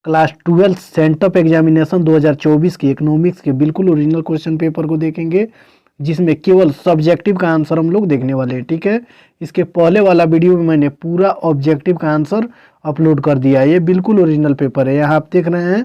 Class 12 sent up examination 2024 के economics के बिल्कुल ओरिजिनल क्वेश्चन पेपर को देखेंगे, जिसमें केवल सब्जेक्टिव का आंसर हम लोग देखने वाले हैं। ठीक है, इसके पहले वाला वीडियो में मैंने पूरा ऑब्जेक्टिव का आंसर अपलोड कर दिया है। ये बिल्कुल ओरिजिनल पेपर है, यहाँ आप देख रहे हैं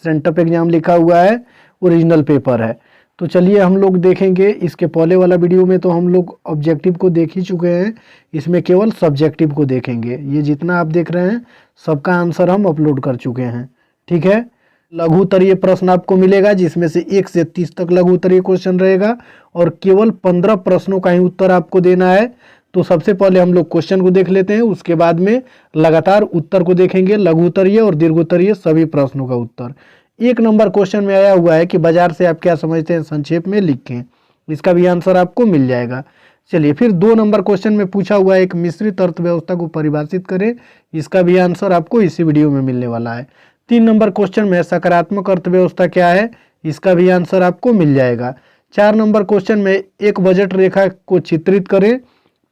सेंटअप एग्जाम लिखा हुआ है, ओरिजिनल पेपर है। तो चलिए हम लोग देखेंगे। इसके पहले वाला वीडियो में तो हम लोग ऑब्जेक्टिव को देख ही चुके हैं, इसमें केवल सब्जेक्टिव को देखेंगे। ये जितना आप देख रहे हैं सबका आंसर हम अपलोड कर चुके हैं। ठीक है, लघु उत्तरीय प्रश्न आपको मिलेगा, जिसमें से 1 से 30 तक लघु उत्तरीय क्वेश्चन रहेगा और केवल 15 प्रश्नों का ही उत्तर आपको देना है। तो सबसे पहले हम लोग क्वेश्चन को देख लेते हैं, उसके बाद में लगातार उत्तर को देखेंगे, लघु उत्तरीय और दीर्घ उत्तरीय सभी प्रश्नों का उत्तर। 1 नंबर क्वेश्चन में आया हुआ है कि बाजार से आप क्या समझते हैं, संक्षेप में लिखें। इसका भी आंसर आपको मिल जाएगा। चलिए, फिर 2 नंबर क्वेश्चन में पूछा हुआ है एक मिश्रित अर्थव्यवस्था को परिभाषित करें। इसका भी आंसर आपको इसी वीडियो में मिलने वाला है। 3 नंबर क्वेश्चन में सकारात्मक अर्थव्यवस्था क्या है, इसका भी आंसर आपको मिल जाएगा। 4 नंबर क्वेश्चन में एक बजट रेखा को चित्रित करें,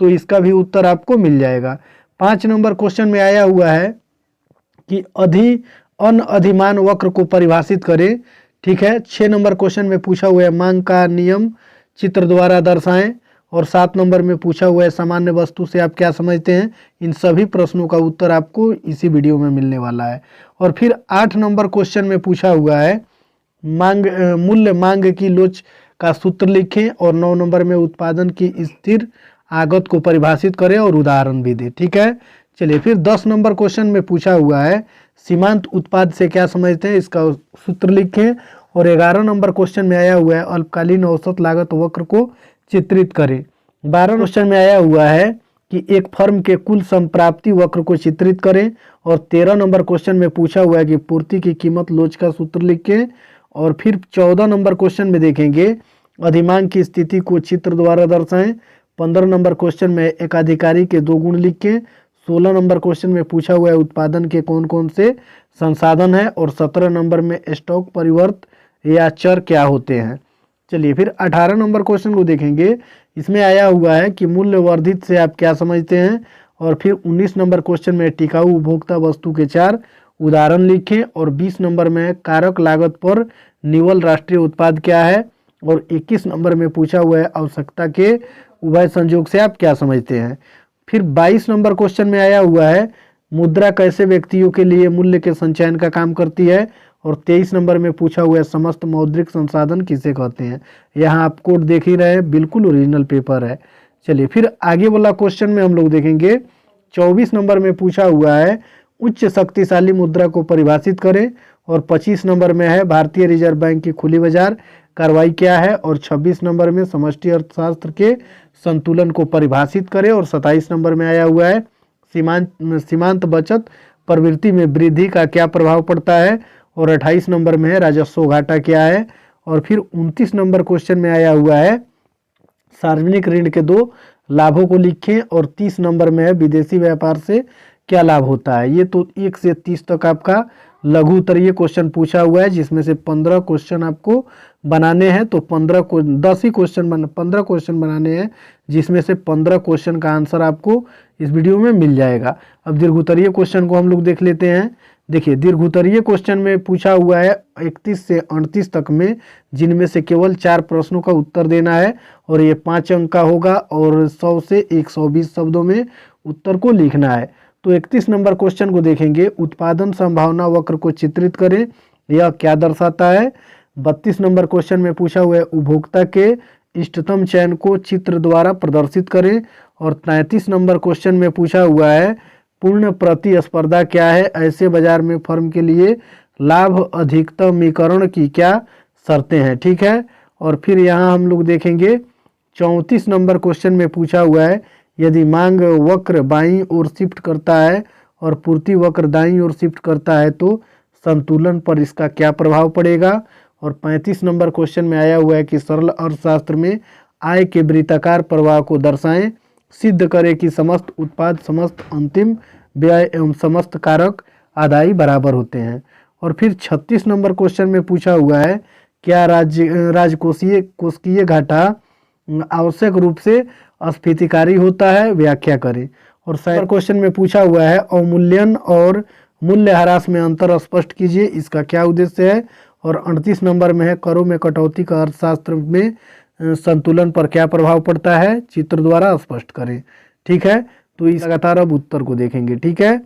तो इसका भी उत्तर आपको मिल जाएगा। 5 नंबर क्वेश्चन में आया हुआ है कि अधिमान वक्र को परिभाषित करें। ठीक है, 6 नंबर क्वेश्चन में पूछा हुआ है मांग का नियम चित्र द्वारा दर्शाएं, और 7 नंबर में पूछा हुआ है सामान्य वस्तु से आप क्या समझते हैं। इन सभी प्रश्नों का उत्तर आपको इसी वीडियो में मिलने वाला है। और फिर 8 नंबर क्वेश्चन में पूछा हुआ है मूल्य मांग की लोच का सूत्र लिखें, और 9 नंबर में उत्पादन की स्थिर आगत को परिभाषित करें और उदाहरण भी दें। ठीक है, चलिए, फिर 10 नंबर क्वेश्चन में पूछा हुआ है सीमांत उत्पाद से क्या समझते हैं, इसका सूत्र लिखें। और 11 नंबर क्वेश्चन में आया हुआ है अल्पकालीन औसत लागत वक्र को चित्रित करें। 12 क्वेश्चन में आया हुआ है कि एक फर्म के कुल संप्राप्ति वक्र को चित्रित करें। और 13 नंबर क्वेश्चन में पूछा हुआ है कि पूर्ति की कीमत लोच का सूत्र लिखें। और फिर 14 नंबर क्वेश्चन में देखेंगे अधिमांग की स्थिति को चित्र द्वारा दर्शाएं। 15 नंबर क्वेश्चन में एकाधिकारी के 2 गुण लिखें। 16 नंबर क्वेश्चन में पूछा हुआ है उत्पादन के कौन कौन से संसाधन हैं। और 17 नंबर में स्टॉक परिवर्त या चर क्या होते हैं। चलिए, फिर 18 नंबर क्वेश्चन को देखेंगे। इसमें आया हुआ है कि मूल्य वर्धित से आप क्या समझते हैं। और फिर 19 नंबर क्वेश्चन में टिकाऊ उपभोक्ता वस्तु के 4 उदाहरण लिखें। और 20 नंबर में कारक लागत पर निवल राष्ट्रीय उत्पाद क्या है। और 21 नंबर में पूछा हुआ है आवश्यकता के उभय संयोग से आप क्या समझते हैं। फिर 22 नंबर क्वेश्चन में आया हुआ है मुद्रा कैसे व्यक्तियों के लिए मूल्य के संचयन का काम करती है। और 23 नंबर में पूछा हुआ है समस्त मौद्रिक संसाधन किसे कहते हैं। यहाँ आप कोड देख ही रहे हैं, बिल्कुल ओरिजिनल पेपर है। चलिए, फिर आगे वाला क्वेश्चन में हम लोग देखेंगे। 24 नंबर में पूछा हुआ है उच्च शक्तिशाली मुद्रा को परिभाषित करें। और 25 नंबर में है भारतीय रिजर्व बैंक की खुली बाजार कार्रवाई क्या है। और 26 नंबर में समष्टि अर्थशास्त्र के संतुलन को परिभाषित करें। और 27 नंबर में आया हुआ है सीमांत बचत प्रवृत्ति में वृद्धि का क्या प्रभाव पड़ता है। और 28 नंबर में है राजस्व घाटा क्या है। और फिर 29 नंबर क्वेश्चन में आया हुआ है सार्वजनिक ऋण के 2 लाभों को लिखें। और 30 नंबर में है विदेशी व्यापार से क्या लाभ होता है। ये तो 1 से 30 तक आपका लघु उत्तरीय क्वेश्चन पूछा हुआ है, जिसमें से 15 क्वेश्चन आपको बनाने हैं। तो 15 क्वेश्चन बनाने हैं, जिसमें से 15 क्वेश्चन का आंसर आपको इस वीडियो में मिल जाएगा। अब दीर्घ उत्तरीय क्वेश्चन को हम लोग देख लेते हैं। देखिए, दीर्घ उत्तरीय क्वेश्चन में पूछा हुआ है 31 से 38 तक में, जिनमें से केवल 4 प्रश्नों का उत्तर देना है। और ये 5 अंक का होगा और 100 से 120 शब्दों में उत्तर को लिखना है। तो 31 नंबर क्वेश्चन को देखेंगे उत्पादन संभावना वक्र को चित्रित करें, यह क्या दर्शाता है। 32 नंबर क्वेश्चन में पूछा हुआ है उपभोक्ता के इष्टतम चयन को चित्र द्वारा प्रदर्शित करें। और 33 नंबर क्वेश्चन में पूछा हुआ है पूर्ण प्रतिस्पर्धा क्या है, ऐसे बाजार में फर्म के लिए लाभ अधिकतमीकरण की क्या शर्तें हैं। ठीक है, और फिर यहाँ हम लोग देखेंगे 34 नंबर क्वेश्चन में पूछा हुआ है यदि मांग वक्र बाईं ओर शिफ्ट करता है और पूर्ति वक्र दाईं ओर शिफ्ट करता है तो संतुलन पर इसका क्या प्रभाव पड़ेगा। और 35 नंबर क्वेश्चन में आया हुआ है कि सरल अर्थशास्त्र में आय के वृत्ताकार प्रवाह को दर्शाएं, सिद्ध करें कि समस्त उत्पाद समस्त अंतिम व्यय एवं समस्त कारक आदाई बराबर होते हैं। और फिर 36 नंबर क्वेश्चन में पूछा हुआ है क्या कोशिकीय घाटा आवश्यक रूप से अस्फीतिकारी होता है, व्याख्या करें। और 7 क्वेश्चन में पूछा हुआ है अवमूल्यन और मूल्य ह्रास में अंतर स्पष्ट कीजिए, इसका क्या उद्देश्य है। और 38 नंबर में है करों में कटौती का अर्थशास्त्र में संतुलन पर क्या प्रभाव पड़ता है, चित्र द्वारा स्पष्ट करें। ठीक है, तो इस लगातार अब उत्तर को देखेंगे। ठीक है,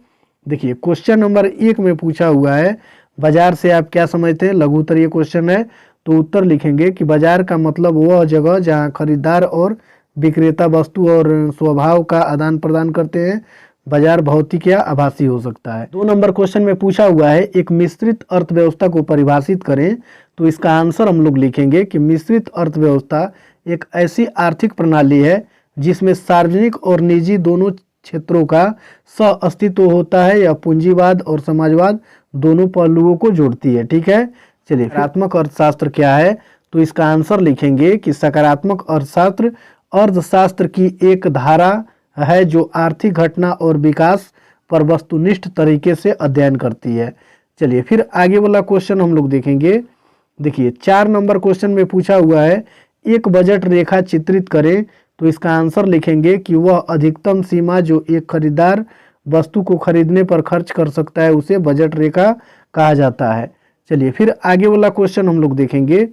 देखिए क्वेश्चन नंबर 1 में पूछा हुआ है बाजार से आप क्या समझते हैं, लघु उत्तरीय क्वेश्चन है। तो उत्तर लिखेंगे कि बाजार का मतलब वह जगह जहां खरीदार और विक्रेता वस्तु और स्वभाव का आदान प्रदान करते हैं। बाजार भौतिक या आभासी हो सकता है। 2 नंबर क्वेश्चन में पूछा हुआ है एक मिश्रित अर्थव्यवस्था को परिभाषित करें। तो इसका आंसर हम लोग लिखेंगे कि मिश्रित अर्थव्यवस्था एक ऐसी आर्थिक प्रणाली है जिसमें सार्वजनिक और निजी दोनों क्षेत्रों का सह अस्तित्व होता है। यह पूंजीवाद और समाजवाद दोनों पहलुओं को जोड़ती है। ठीक है, चलिए सकारात्मक अर्थशास्त्र क्या है। तो इसका आंसर लिखेंगे कि सकारात्मक अर्थशास्त्र अर्थशास्त्र की एक धारा है जो आर्थिक घटना और विकास पर वस्तुनिष्ठ तरीके से अध्ययन करती है। चलिए फिर आगे वाला क्वेश्चन हम लोग देखेंगे। देखिए 4 नंबर क्वेश्चन में पूछा हुआ है एक बजट रेखा चित्रित करें। तो इसका आंसर लिखेंगे कि वह अधिकतम सीमा जो एक खरीदार वस्तु को खरीदने पर खर्च कर सकता है उसे बजट रेखा कहा जाता है। चलिए फिर आगे वाला क्वेश्चन हम लोग देखेंगे।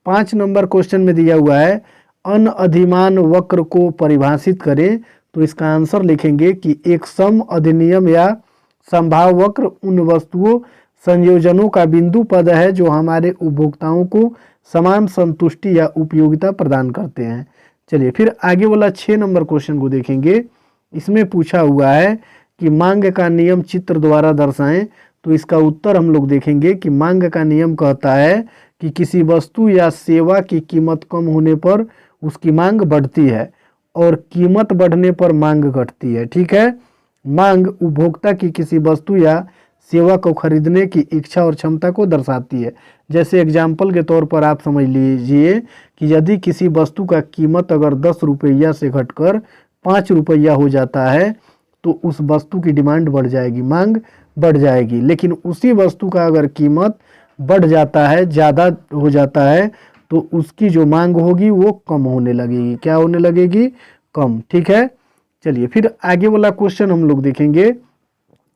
5 नंबर क्वेश्चन में दिया हुआ है अन अधिमान वक्र को परिभाषित करें। तो इसका आंसर लिखेंगे कि एक सम अधिनियम या संभाव वक्र उन वस्तुओं संयोजनों का बिंदु पद है जो हमारे उपभोक्ताओं को समान संतुष्टि या उपयोगिता प्रदान करते हैं। चलिए फिर आगे वाला 6 नंबर क्वेश्चन को देखेंगे। इसमें पूछा हुआ है कि मांग का नियम चित्र द्वारा दर्शाएं। तो इसका उत्तर हम लोग देखेंगे कि मांग का नियम कहता है कि किसी वस्तु या सेवा की कीमत कम होने पर उसकी मांग बढ़ती है और कीमत बढ़ने पर मांग घटती है। ठीक है, मांग उपभोक्ता की किसी वस्तु या सेवा को खरीदने की इच्छा और क्षमता को दर्शाती है। जैसे एग्जाम्पल के तौर पर आप समझ लीजिए कि यदि किसी वस्तु का कीमत अगर 10 रुपया से घटकर 5 रुपया हो जाता है तो उस वस्तु की डिमांड बढ़ जाएगी, मांग बढ़ जाएगी। लेकिन उसी वस्तु का अगर कीमत बढ़ जाता है, ज़्यादा हो जाता है, तो उसकी जो मांग होगी वो कम होने लगेगी। क्या होने लगेगी? कम। ठीक है, चलिए फिर आगे वाला क्वेश्चन हम लोग देखेंगे।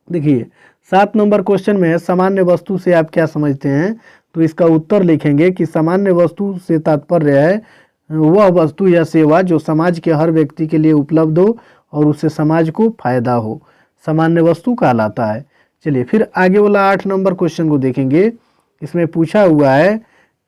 देखिए 7 नंबर क्वेश्चन में है सामान्य वस्तु से आप क्या समझते हैं। तो इसका उत्तर लिखेंगे कि सामान्य वस्तु से तात्पर्य है वह वस्तु या सेवा जो समाज के हर व्यक्ति के लिए उपलब्ध हो और उससे समाज को फायदा हो, सामान्य वस्तु कहलाता है। चलिए फिर आगे वाला 8 नंबर क्वेश्चन को देखेंगे। इसमें पूछा हुआ है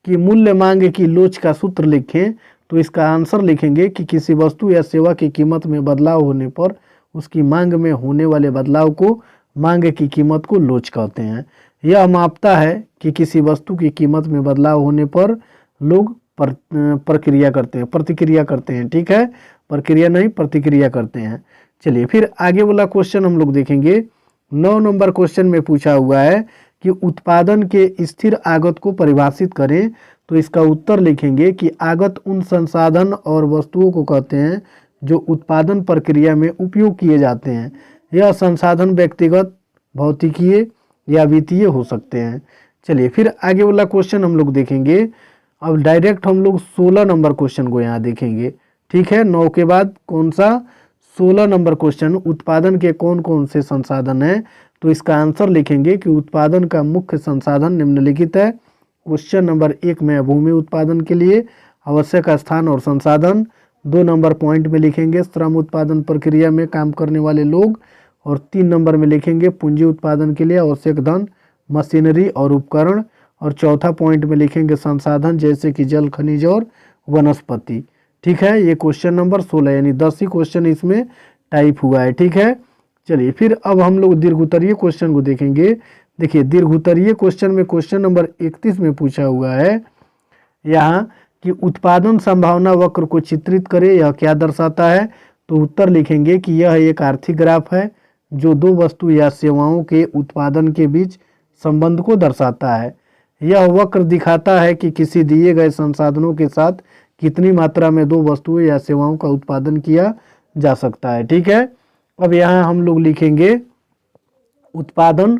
कि मूल्य मांग की लोच का सूत्र लिखें। तो इसका आंसर लिखेंगे कि किसी वस्तु या सेवा की कीमत में बदलाव होने पर उसकी मांग में होने वाले बदलाव को मांग की कीमत को लोच कहते हैं। यह मापता है कि किसी वस्तु की कीमत में बदलाव होने पर लोग प्रतिक्रिया करते हैं। ठीक है, प्रक्रिया नहीं, प्रतिक्रिया करते हैं। चलिए फिर आगे वाला क्वेश्चन हम लोग देखेंगे। 9 नंबर क्वेश्चन में पूछा हुआ है कि उत्पादन के स्थिर आगत को परिभाषित करें। तो इसका उत्तर लिखेंगे कि आगत उन संसाधन और वस्तुओं को कहते हैं जो उत्पादन प्रक्रिया में उपयोग किए जाते हैं। यह संसाधन व्यक्तिगत, भौतिकीय या वित्तीय हो सकते हैं। चलिए फिर आगे वाला क्वेश्चन हम लोग देखेंगे। अब डायरेक्ट हम लोग 16 नंबर क्वेश्चन को यहाँ देखेंगे। ठीक है, 9 के बाद कौन सा? 16 नंबर क्वेश्चन, उत्पादन के कौन कौन से संसाधन हैं। तो इसका आंसर लिखेंगे कि उत्पादन का मुख्य संसाधन निम्नलिखित है। क्वेश्चन नंबर 1 में भूमि उत्पादन के लिए आवश्यक स्थान और संसाधन। 2 नंबर पॉइंट में लिखेंगे श्रम उत्पादन प्रक्रिया में काम करने वाले लोग। और 3 नंबर में लिखेंगे पूंजी उत्पादन के लिए आवश्यक धन, मशीनरी और उपकरण। और चौथा पॉइंट में लिखेंगे संसाधन जैसे कि जल, खनिज और वनस्पति। ठीक है, ये क्वेश्चन नंबर 16 यानी 10 ही क्वेश्चन इसमें टाइप हुआ है। ठीक है, चलिए फिर अब हम लोग दीर्घोत्तरीय क्वेश्चन को देखेंगे। देखिए दीर्घोत्तरीय क्वेश्चन में क्वेश्चन नंबर 31 में पूछा हुआ है यहाँ कि उत्पादन संभावना वक्र को चित्रित करें, यह क्या दर्शाता है। तो उत्तर लिखेंगे कि यह एक आर्थिक ग्राफ है जो दो वस्तु या सेवाओं के उत्पादन के बीच संबंध को दर्शाता है। यह वक्र दिखाता है कि किसी दिए गए संसाधनों के साथ कितनी मात्रा में दो वस्तुओं या सेवाओं का उत्पादन किया जा सकता है। ठीक है, अब यहाँ हम लोग लिखेंगे उत्पादन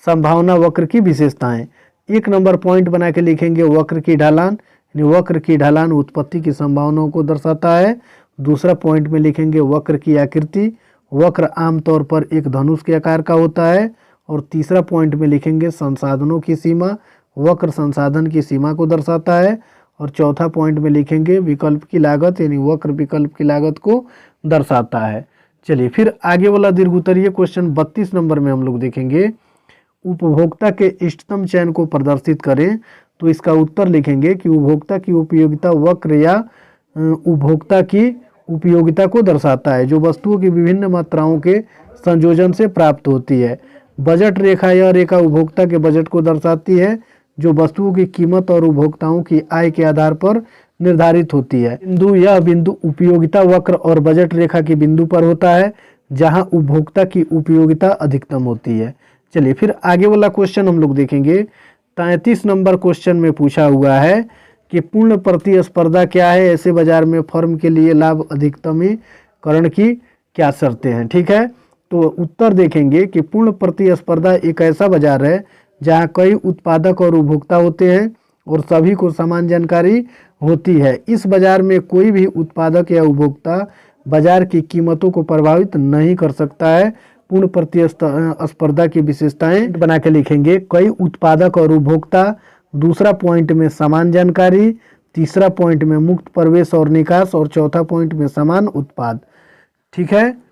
संभावना वक्र की विशेषताएं। 1 नंबर पॉइंट बना के लिखेंगे वक्र की ढलान, यानी वक्र की ढलान उत्पत्ति की संभावनाओं को दर्शाता है। दूसरा पॉइंट में लिखेंगे वक्र की आकृति। वक्र आमतौर पर एक धनुष के आकार का होता है और तीसरा पॉइंट में लिखेंगे संसाधनों की सीमा, वक्र संसाधन की सीमा को दर्शाता है। और चौथा पॉइंट में लिखेंगे विकल्प की लागत, यानी वक्र विकल्प की लागत को दर्शाता है। चलिए फिर आगे वाला दीर्घ उत्तरीय क्वेश्चन 32 नंबर में हम लोग देखेंगे, उपभोक्ता के इष्टतम चयन को प्रदर्शित करें। तो इसका उत्तर लिखेंगे कि उपभोक्ता की उपयोगिता वक्र या उपभोक्ता की उपयोगिता को दर्शाता है, जो वस्तुओं की विभिन्न मात्राओं के संयोजन से प्राप्त होती है। बजट रेखा, यह रेखा उपभोक्ता के बजट को दर्शाती है, जो वस्तुओं की कीमत और उपभोक्ताओं की आय के आधार पर निर्धारित होती है। बिंदु, यह बिंदु उपयोगिता वक्र और बजट रेखा के बिंदु पर होता है, जहां उपभोक्ता की उपयोगिता अधिकतम होती है। चलिए फिर आगे वाला क्वेश्चन हम लोग देखेंगे। 33 नंबर क्वेश्चन में पूछा हुआ है कि पूर्ण प्रतिस्पर्धा क्या है, ऐसे बाजार में फर्म के लिए लाभ अधिकतमीकरण की क्या शर्तें हैं। ठीक है, तो उत्तर देखेंगे कि पूर्ण प्रतिस्पर्धा एक ऐसा बाजार है जहां कई उत्पादक और उपभोक्ता होते हैं और सभी को समान जानकारी होती है। इस बाजार में कोई भी उत्पादक या उपभोक्ता बाजार की कीमतों को प्रभावित नहीं कर सकता है। पूर्ण प्रतिस्पर्धा की विशेषताएं बना के लिखेंगे, कई उत्पादक और उपभोक्ता, दूसरा पॉइंट में समान जानकारी, तीसरा पॉइंट में मुक्त प्रवेश और निकास, और चौथा पॉइंट में समान उत्पाद। ठीक है।